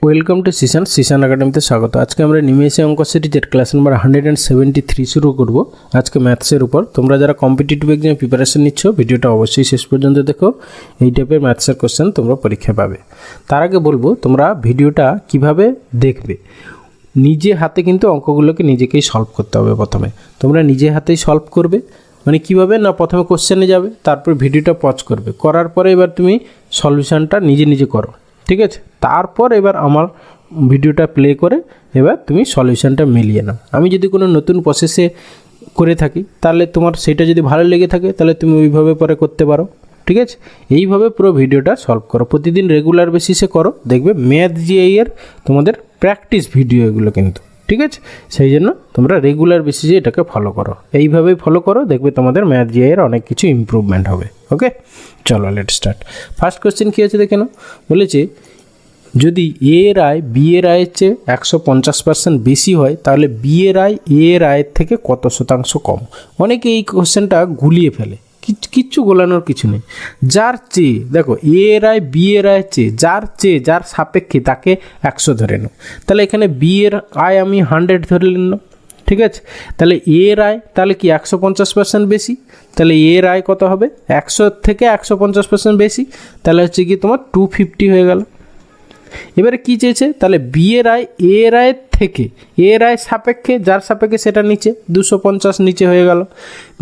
Welcome to Sisan একাডেমিতে স্বাগত। আজকে আমরা নিমেষে অঙ্ক সিরিজের ক্লাস নাম্বার 173 শুরু করব। আজকে ম্যাথসের উপর। তোমরা যারা কম্পিটিটিভ এক্সামে প্রিপারেশন নিচ্ছ ভিডিওটা অবশ্যই শেষ পর্যন্ত দেখো। এই টাইপের ম্যাথসের কোশ্চেন তোমরা পরীক্ষা পাবে। তার আগে বলবো তোমরা ভিডিওটা কিভাবে দেখবে। নিজে হাতে কিন্তু অঙ্কগুলোকে নিজেকেই সলভ করতে হবে। প্রথমে তোমরা নিজে হাতেই সলভ করবে, মানে কীভাবে না, প্রথমে কোশ্চেনে যাবে, তারপর ভিডিওটা পজ করবে, করার পরে এবার তুমি সলিউশনটা নিজে নিজে করো, ঠিক আছে? তারপর এবার আমার ভিডিওটা প্লে করে এবার তুমি সলিউশনটা মিলিয়ে নাও। আমি যদি কোনো নতুন প্রসেসে করে থাকি তাহলে তোমার সেটা যদি ভালো লেগে থাকে তাহলে তুমি ওইভাবে পরে করতে পারো, ঠিক আছে? এইভাবে পুরো ভিডিওটা সলভ করো, প্রতিদিন রেগুলার বেসিসে করো, দেখবে ম্যাথ জিআই এর তোমাদের প্র্যাকটিস ভিডিও এগুলো কিন্তু, ঠিক আছে? সেই জন্য তোমরা রেগুলার বেসিসে এটাকে ফলো করো, এইভাবেই ফলো করো, দেখবে তোমাদের ম্যাথ জিআই এর অনেক কিছু ইমপ্রুভমেন্ট হবে। ওকে, চলো লেট স্টার্ট। ফার্স্ট কোশ্চেন কী আছে দেখে নাও। বলেছে যদি এ এর আয় বি এর আয়ের চেয়ে 150% বেশি হয় তাহলে বি এর আয় এ এর আয়ের থেকে কত শতাংশ কম। অনেকে এই কোশ্চেনটা গুলিয়ে ফেলে, কিচ্ছু গোলানোর কিছু নেই। যার চেয়ে, দেখো এ এর আয় বি এর আয়ের চেয়ে, যার সাপেক্ষে তাকে 100 ধরে নাও। তাহলে এখানে বি এর আয় আমি 100 ধরে নিলাম, ঠিক আছে? তাহলে এ এর আয় তাহলে কি 150% বেশি, তাহলে এ এর আয় কত হবে? 100 থেকে 150% বেশি, তাহলে হচ্ছে কি তোমার 250 হয়ে গেল। এবারে কী চেয়েছে? তাহলে বি এর আয় এ এর আয়ের থেকে, এ এর আয় সাপেক্ষে, যার সাপেক্ষে সেটা নিচে 250 নিচে হয়ে গেল।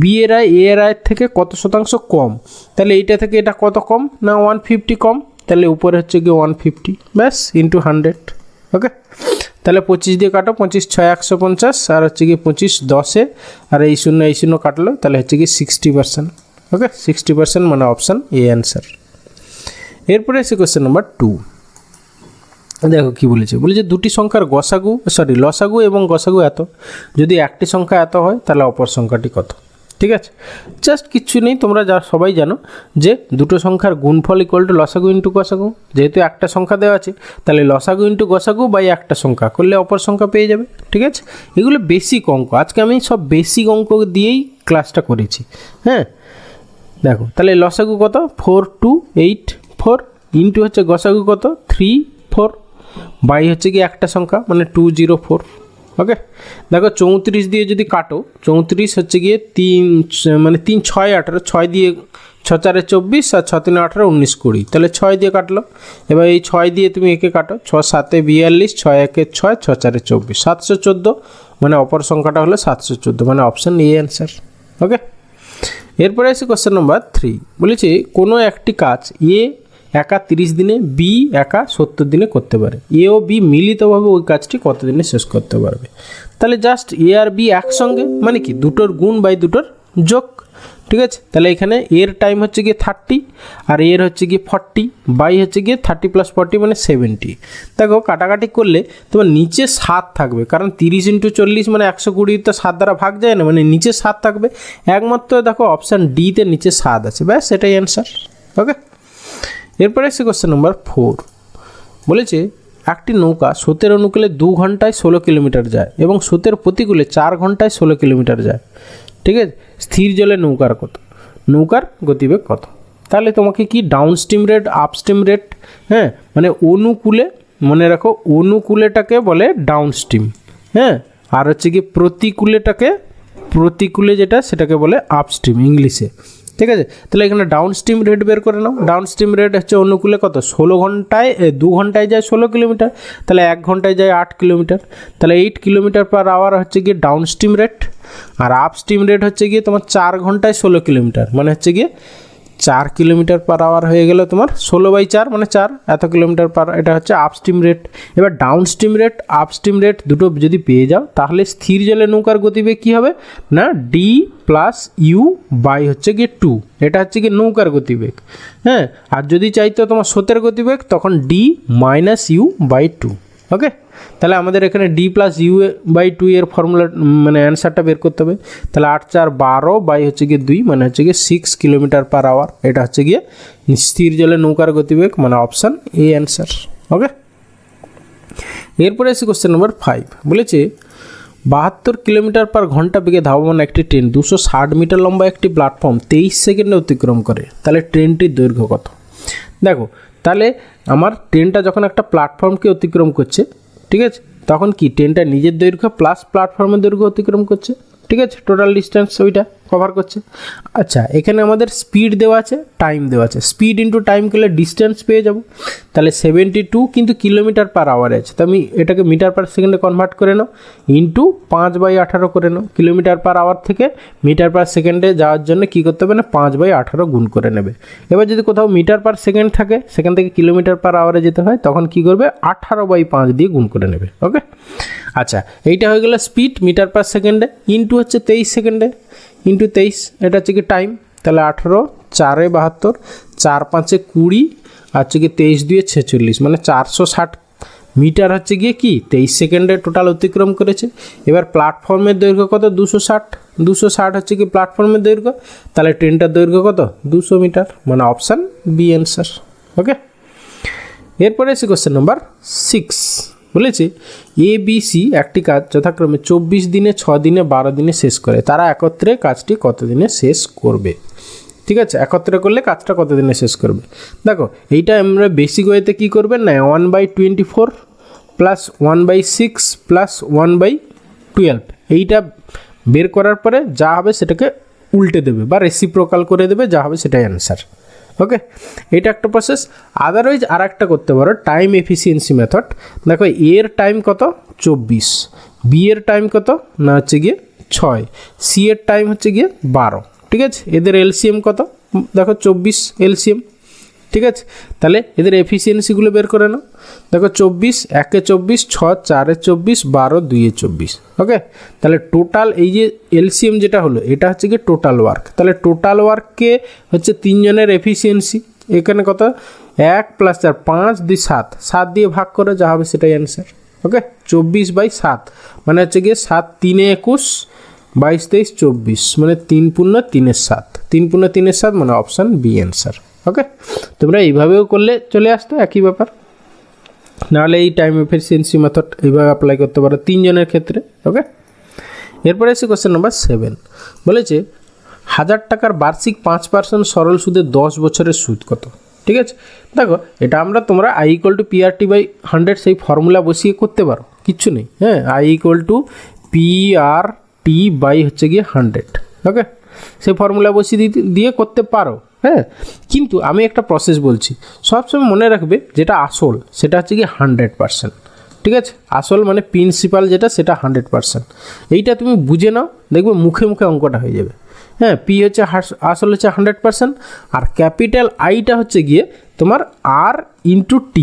বি এর আয় এ এর আয়ের থেকে কত শতাংশ কম, তাহলে এইটা থেকে এটা কত কম না 150 কম, তাহলে উপরে হচ্ছে গিয়ে 150 ব্যাস ইন্টু 100। ওকে, তাহলে 25 দিয়ে কাটো, 25 6 150 আর হচ্ছে গিয়ে 25 10-এ আর এই শূন্য কাটলো, তাহলে হচ্ছে গিয়ে 60%। ওকে, 60% মানে অপশান এ অ্যান্সার। এরপরে এসে কোয়েশ্চেন নাম্বার 2। দেখো কি বলেছে, দুটি সংখ্যার লসাগু এবং গসাগু এত, যদি একটি সংখ্যা এত হয় তাহলে অপর সংখ্যাটি কত, ঠিক আছে? জাস্ট কিচ্ছু নেই, তোমরা সবাই জানো যে দুটো সংখ্যার গুণফল ইকুয়াল টু লসাগু ইন্টু গসাগু। যেহেতু একটা সংখ্যা দেওয়া আছে তাহলে লসাগু ইন্টু গসাগু বাই একটা সংখ্যা করলে অপর সংখ্যা পেয়ে যাবে, ঠিক আছে? এগুলো বেসিক অঙ্ক, আজকে আমি সব বেসিক অঙ্ক দিয়েই ক্লাসটা করেছি। হ্যাঁ, দেখো তাহলে লসাগু কত 4284 ইন্টু হচ্ছে গসাগু কত 34 বাই হচ্ছে কি একটা সংখ্যা মানে 204। ওকে, দেখো 34 দিয়ে যদি কাটো, 34 হচ্ছে গিয়ে 3 মানে 3 6 18, 6 দিয়ে 6 4 24 আর 6 3 18 19 20, তাহলে 6 দিয়ে কাটলো। এবার এই 6 দিয়ে তুমি একে কাটো, 6 7 42, 6 1 6, 6 4 24, 714 মানে অপর সংখ্যাটা হলো 714 মানে অপশান এ অ্যান্সার। ওকে, এরপরে আছে কোশ্চেন নাম্বার 3। বলেছে কোনো একটি কাজ এ একা 30 দিনে, বি একা 70 দিনে করতে পারে। এ ও বি মিলিতভাবে ওই কাজটি কত দিনে শেষ করতে পারবে। তাহলে জাস্ট এ আর বি একসঙ্গে মানে কি দুটোর গুণ বাই দুটোর যোগ, ঠিক আছে? তাহলে এখানে এর টাইম হচ্ছে গিয়ে 30 আর এর হচ্ছে গিয়ে 40 বাই হচ্ছে গিয়ে 30 + 40 মানে 70। দেখো কাটাকাটি করলে তোমার নিচে 7 থাকবে, কারণ 30 × 40 মানে 120 তো 7 দ্বারা ভাগ যায় না, মানে নিচে 7 থাকবে। একমাত্র দেখো অপশান ডিতে নিচে 7 আছে, ব্যাস এটাই অ্যান্সার। ওকে, এরপরে এসে কোশ্চেন নাম্বার 4। বলেছে একটি নৌকা স্রোতের অনুকূলে 2 ঘন্টায় 16 কিলোমিটার যায় এবং স্রোতের প্রতিকূলে 4 ঘন্টায় 16 কিলোমিটার যায়, ঠিক আছে? স্থির জলে নৌকার গতিবেগ কত? তাহলে তোমাকে কি down stream rate, up stream rate, হ্যাঁ মানে অনুকূলে, মনে রাখো অনুকূলেটাকে বলে ডাউন স্ট্রিম, হ্যাঁ, আর হচ্ছে কি প্রতিকূলে যেটা সেটাকে বলে আপ স্ট্রিম ইংলিশে, ঠিক আছে? তাহলে এখানে ডাউন স্ট্রিম রেট বের করে নাও। ডাউন স্ট্রিম রেট হচ্ছে অনুকূলে কত 2 ঘন্টায় যায় 16 কিলোমিটার, তাহলে 1 ঘন্টায় যায় 8 কিলোমিটার, তাহলে 8 km/h হচ্ছে গিয়ে ডাউন স্ট্রিম রেট। আর আপ স্ট্রিম রেট হচ্ছে গিয়ে তোমার 4 ঘন্টায় 16 কিলোমিটার মানে হচ্ছে গিয়ে 4 km/h হয়ে গেল তোমার 16/4 মানে 4 এত কিলোমিটার/, এটা হচ্ছে আপ স্ট্রিম রেট। এবার down stream rate, up stream rate দুটো যদি পেয়ে যাও তাহলে স্থির জলে নৌকার গতিবেগ কী হবে না ডি প্লাস ইউ বাই হচ্ছে গিয়ে 2, এটা হচ্ছে গিয়ে নৌকার গতিবেগ। হ্যাঁ, আর যদি চাইতো তোমার স্রোতের গতিবেগ তখন ডি মাইনাস ইউ বাই 2। ওকে, তাহলে আমাদের এখানে ডি প্লাস ইউ বাই 2 এর ফর্মুলা মানে অ্যান্সারটা বের করতে হবে। তাহলে 8 4 12 বাই হচ্ছে গিয়ে 2 মানে হচ্ছে গিয়ে 6 km/h, এটা হচ্ছে গিয়ে স্থির জলে নৌকার গতিবেগ মানে অপশান এ অ্যান্সার। ওকে, এরপরে এসে কোশ্চেন নাম্বার 5। বলেছে 72 কিলোমিটার/ঘন্টা বেগে ধাবমান একটি ট্রেন 260 মিটার লম্বা একটি প্ল্যাটফর্ম 23 সেকেন্ডে অতিক্রম করে, তাহলে ট্রেনটির দৈর্ঘ্য কত? দেখো তাহলে আমার ট্রেনটা যখন একটা প্ল্যাটফর্মকে অতিক্রম করছে, ঠিক আছে, তখন কি ট্রেনটা নিজের দৈর্ঘ্য প্লাস প্ল্যাটফর্মের দৈর্ঘ্য অতিক্রম করছে, ঠিক আছে, টোটাল ডিস্টেন্স ওইটা কভার করছে। আচ্ছা, এখানে আমাদের স্পিড দেওয়া আছে, টাইম দেওয়া আছে, স্পিড ইন্টু টাইম করলে ডিস্টেন্স পেয়ে যাব। তাহলে 72 কিন্তু কিলোমিটার পার আওয়ার আছে, তো আমি এটাকে মিটার পার সেকেন্ডে কনভার্ট করে নাও, ইন্টু 5/18 করে নাও। কিলোমিটার পার আওয়ার থেকে মিটার পার সেকেন্ডে যাওয়ার জন্য কী করতে হবে না, 5/18 গুণ করে নেবে। এবার যদি কোথাও মিটার পার সেকেন্ড থাকে, সেখান থেকে কিলোমিটার পার আওয়ারে যেতে হয়, তখন কী করবে, 18/5 দিয়ে গুণ করে নেবে। ওকে, আচ্ছা, এইটা হয়ে গেল স্পিড মিটার পার সেকেন্ডে, ইন্টু হচ্ছে 23 সেকেন্ডে, ইন্টু 23, এটা হচ্ছে কি টাইম। তাহলে 18, 4 72, 4 5 20, আর হচ্ছে কি 23 2 46, মানে 460 মিটার হচ্ছে গিয়ে কি 23 সেকেন্ডে টোটাল অতিক্রম করেছে। এবার প্ল্যাটফর্মের দৈর্ঘ্য কত, 260 হচ্ছে কি প্ল্যাটফর্মের দৈর্ঘ্য, তাহলে ট্রেনটার দৈর্ঘ্য কত, 200 মিটার, মানে অপশান বি অ্যান্সার। ওকে, এরপরে এসে কোশ্চেন নাম্বার 6 বলেছে ABC একটি কাজ যথাক্রমে 24 দিনে, 6 দিনে, 12 দিনে শেষ করে, তারা একত্রে কাজটি কত দিনে শেষ করবে। ঠিক আছে, একত্রে করলে কাজটা কত দিনে শেষ করবে। দেখো, এইটা আমরা বেসিক ওয়েতে কী করবেন না, 1/24 প্লাস 1/6 প্লাস 1/12, এইটা বের করার পরে যা হবে সেটাকে উল্টে দেবে বা রেসিপ্রোকাল করে দেবে, যা হবে সেটাই অ্যান্সার। ওকে, এটা একটা প্রসেস। আদারওয়াইজ আর একটা করতে পারো, টাইম এফিসিয়েন্সি মেথড। দেখো, এর টাইম কত, 24, বি এর টাইম কত না হচ্ছে গিয়ে 6, সি এর টাইম হচ্ছে গিয়ে 12, ঠিক আছে, এদের এলসিএম কত, দেখো 24 এলসিএম, ঠিক আছে, তাহলে এদের এফিসিয়েন্সিগুলো বের করে নাও। দেখো 24, 1 24, 6 4 24, 12 2 24। ওকে, তাহলে টোটাল এই যে এলসিএম যেটা হলো, এটা হচ্ছে কি টোটাল ওয়ার্ক। তাহলে টোটাল ওয়ার্ককে হচ্ছে 3 জনের এফিসিয়েন্সি, এখানে কত, 1 + 4 5 2 7, 7 দিয়ে ভাগ করে যা হবে সেটাই অ্যান্সার। ওকে, 24/7 মানে হচ্ছে গিয়ে 7 3 21 22 23 24, মানে 3 × 3 = 7, 3 × 3 = 7, মানে অপশান বি অ্যান্সার। ওকে, তোমরা এইভাবেও করলে চলে আসতো একই ব্যাপার, নাহলে এই টাইম এফিসিয়েন্সি মেথড এইভাবে অ্যাপ্লাই করতে পারো 3 জনের ক্ষেত্রে। ওকে, এরপরে এসে কোশ্চেন নাম্বার 7 বলেছে 1000 টাকার বার্ষিক 5% সরল সুদে 10 বছরের সুদ কত। ঠিক আছে, দেখো, এটা তোমরা I = PRT/100 সেই ফর্মুলা বসিয়ে করতে পারো, কিচ্ছু নেই। হ্যাঁ, I = PRT/ হচ্ছে গিয়ে 100। ওকে, সেই ফর্মুলা বসিয়ে দিয়ে করতে পারো। হ্যাঁ, কিন্তু আমি একটা প্রসেস বলছি, সবসময় মনে রাখবে যেটা আসল সেটা হচ্ছে কি 100%। ঠিক আছে, আসল মানে প্রিন্সিপাল যেটা, সেটা 100%। এইটা তুমি বুঝে নাও, দেখবে মুখে মুখে অঙ্কটা হয়ে যাবে। হ্যাঁ, পি হচ্ছে আসল হচ্ছে 100%, আর ক্যাপিটাল আইটা হচ্ছে গিয়ে তোমার R × T।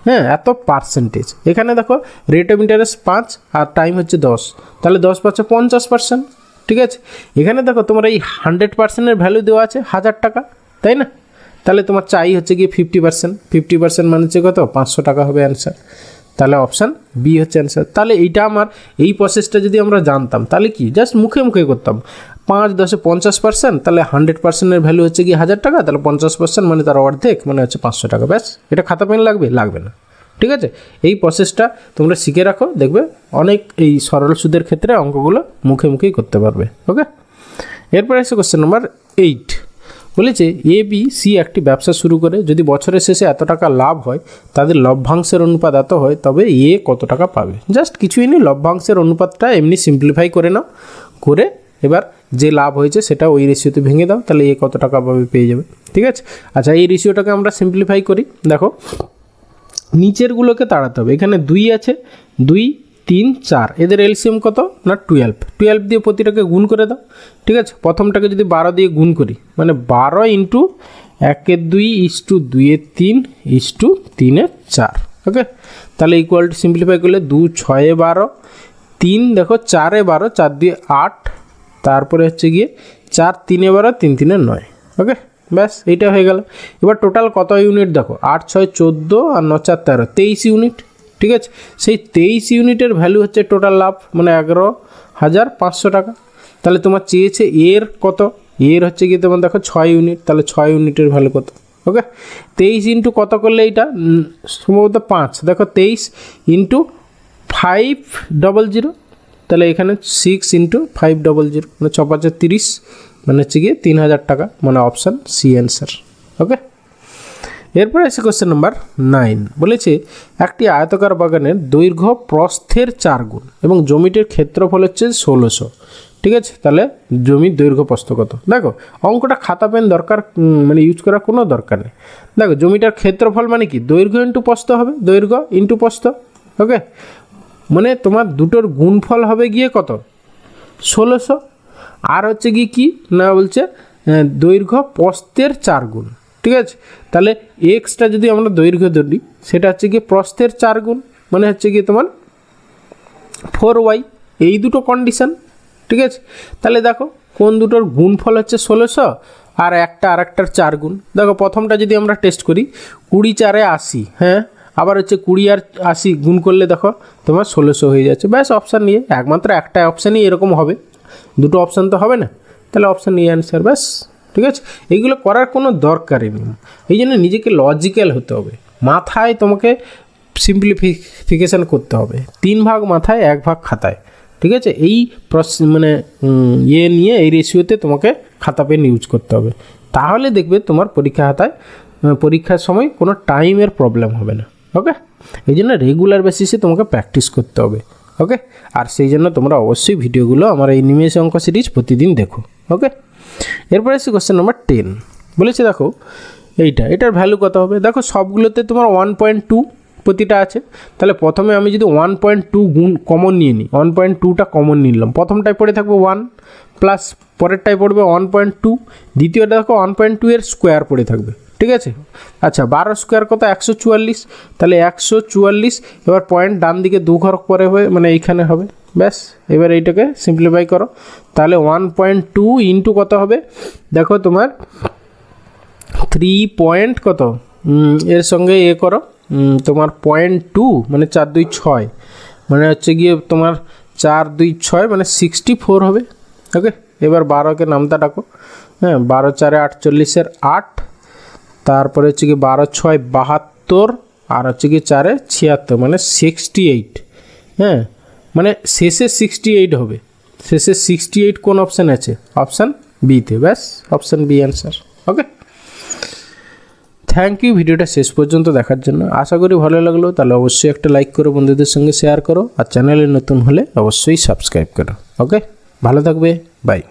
হ্যাঁ, এত পার্সেন্টেজ। এখানে দেখো রেট অফ ইন্টারেস্ট 5 আর টাইম হচ্ছে 10, তাহলে 10 × 5 = 50%। ঠিক আছে, এখানে দেখো তোমার এই 100%-এর ভ্যালু দেওয়া আছে 1000 টাকা, তাই না? তাহলে তোমার চাই হচ্ছে গিয়ে 50%, 50% মানে হচ্ছে কত, 500 টাকা হবে অ্যান্সার। তাহলে অপশান বি হচ্ছে অ্যান্সার। তাহলে এইটা আমার এই প্রসেসটা যদি আমরা জানতাম, তাহলে কি জাস্ট মুখে মুখে করতাম, 5 × 10 = 50%, তাহলে 100%-এর ভ্যালু হচ্ছে গিয়ে 1000 টাকা, তাহলে 50% মানে তার অর্ধেক, মানে হচ্ছে 500 টাকা। ব্যাস, এটা খাতা পেন লাগবে না। ঠিক আছে, এই প্রসেসটা তোমরা শিখে রাখো, দেখবে অনেক এই সরল সুদের ক্ষেত্রে অঙ্কগুলো মুখে মুখেই করতে পারবে। ওকে, এরপরে এসে কোশ্চেন নাম্বার 8 বলেছে ABC একটি ব্যবসা শুরু করে, যদি বছরের শেষে এত টাকা লাভ হয়, তাদের লভ্যাংশের অনুপাত এত হয়, তবে এ কত টাকা পাবে। জাস্ট কিছুই নেই, লভ্যাংশের অনুপাতটা এমনি সিম্পলিফাই করে নাও, করে এবার যে লাভ হয়েছে সেটা ওই রেশিওতে ভেঙে দাও, তাহলে এ কত টাকা পাবে পেয়ে যাবে। ঠিক আছে, আচ্ছা, এই রেশিওটাকে আমরা সিম্পলিফাই করি। দেখো, নিচেরগুলোকে তাড়াতে হবে। এখানে 2 আছে, 2 3 4, এদের এলসিএম কত না 12 দিয়ে প্রতিটাকে গুণ করে দাও। ঠিক আছে, প্রথমটাকে যদি 12 দিয়ে গুণ করি, মানে 12 × 1 2 = 2 3 = 3 4। ওকে, তাহলে ইকুয়াল টু সিম্পলিফাই করলে 2 6 12, 3 দেখো 4 12, 4 2 8, তারপরে হচ্ছে গিয়ে 4 3 12, 3 3 9। ওকে, ব্যাস, এইটা হয়ে গেল। এবার টোটাল কত ইউনিট দেখো, 8 6 14 আর 9 4 13, 23 ইউনিট। ঠিক আছে, সেই 23 ইউনিটের ভ্যালু হচ্ছে টোটাল লাভ, মানে 11,500 টাকা। তাহলে তোমার চেয়েছে এর কত, এর হচ্ছে গিয়ে তোমার দেখো 6 ইউনিট, তাহলে 6 ইউনিটের ভ্যালু কত। ওকে, 23 × কত করলে এইটা সম্ভবত 5, দেখো 23 × 500, তাহলে এখানে 6 × 500, মানে 6 5 30, মানে হচ্ছে গিয়ে 3000 টাকা, মানে অপশান সি অ্যান্সার। ওকে, এরপর আছে কোশ্চেন নাম্বার 9, বলেছে একটি আয়তাকার বাগানের দৈর্ঘ্য প্রস্থের 4 গুণ এবং জমিটির ক্ষেত্রফল হচ্ছে 1600। ঠিক আছে, তাহলে জমির দৈর্ঘ্য প্রস্থ কত? দেখো অঙ্কটা খাতা পেন দরকার মানে ইউজ করার কোনো দরকার নেই। দেখো জমিটার ক্ষেত্রফল মানে কি, দৈর্ঘ্য ইন্টু প্রস্থ হবে, দৈর্ঘ্য ইন্টু প্রস্থ। ওকে, মানে তোমার দুটোর গুণফল হবে গিয়ে কত? 1600। আর হচ্ছে গিয়ে কি না বলছে, দৈর্ঘ্য প্রস্থের 4 গুণ। ঠিক আছে, তাহলে এক্সটা যদি আমরা দৈর্ঘ্য ধরি সেটা হচ্ছে গিয়ে প্রস্থের 4 গুণ, মানে হচ্ছে গিয়ে তোমার 4y। এই দুটো কন্ডিশান। ঠিক আছে, তাহলে দেখো কোন দুটোর গুণফল হচ্ছে 1600 আর আরেকটার 4 গুণ। দেখো প্রথমটা যদি আমরা টেস্ট করি, 20 4 80, হ্যাঁ, আবার হচ্ছে 20 আর 80 গুণ করলে দেখো তোমার 1600 হয়ে যাচ্ছে। ব্যাস অপশান নিয়ে, একমাত্র একটা অপশানই এরকম হবে, দুটো অপশান তো হবে না, তাহলে অপশান নিয়ে অ্যান্সার। ব্যাস, ঠিক আছে, এইগুলো করার কোনো দরকারই নেই। এই জন্য নিজেকে লজিক্যাল হতে হবে, মাথায় তোমাকে সিম্পলিফিকেশান করতে হবে। 3 ভাগ মাথায় 1 ভাগ খাতায়। ঠিক আছে, এই মানে নিয়ে এই রেশিওতে তোমাকে খাতা পেন ইউজ করতে হবে, তাহলে দেখবে তোমার পরীক্ষার সময় কোনো টাইমের প্রবলেম হবে না। ওকে, এই জন্য রেগুলার বেসিসে তোমাকে প্র্যাকটিস করতে হবে। ওকে, আর সেই জন্য তোমরা অবশ্যই ভিডিওগুলো আমার এই নিমেষে অঙ্ক সিরিজ প্রতিদিন দেখো। ওকে, এরপরে আসছি কোশ্চেন নাম্বার 10, বলেছে দেখো এটার ভ্যালু কত হবে? দেখো সবগুলোতে তোমার 1.2 প্রতিটা আছে, তাহলে প্রথমে আমি যদি 1.2 গুণ কমন নিয়ে নিই, 1.2টা কমন নিলাম, প্রথমটায় পড়ে থাকবে 1 প্লাস পরেরটায় পড়বে 1.2, দ্বিতীয়টা দেখো 1.2 এর স্কোয়ার পড়ে থাকবে। ঠিক আছে, আচ্ছা 12 স্কোয়ার কত? 144, তাহলে 144, এবার পয়েন্ট ডান দিকে 2 ঘর পরে হয়ে মানে এইখানে হবে। ব্যাস, এবার এইটাকে সিম্পলিফাই করো, তাহলে 1.2 ইন্টু কত হবে? দেখো তোমার 3 পয়েন্ট কত, এর সঙ্গে করো তোমার 0.2 মানে 4 2 6, মানে হচ্ছে গিয়ে তোমার 4 2 6 মানে 64 হবে। ওকে, এবার 12কে নামতা ডাকো, হ্যাঁ, 12 4 48 8, তারপরে হচ্ছে কি 12 6 72, আর হচ্ছে কি 4 76 মানে 68। হ্যাঁ, মানে শেষে 68 হবে, শেষে 68 কোন অপশান আছে? অপশান বিতে। ব্যাস, option B answer. Okay, thank you ভিডিওটা শেষ পর্যন্ত দেখার জন্য। আশা করি ভালো লাগলো, তাহলে অবশ্যই একটা লাইক করো, বন্ধুদের সঙ্গে শেয়ার করো, আর চ্যানেলে নতুন হলে অবশ্যই সাবস্ক্রাইব করো। ওকে, ভালো থাকবে, বাই।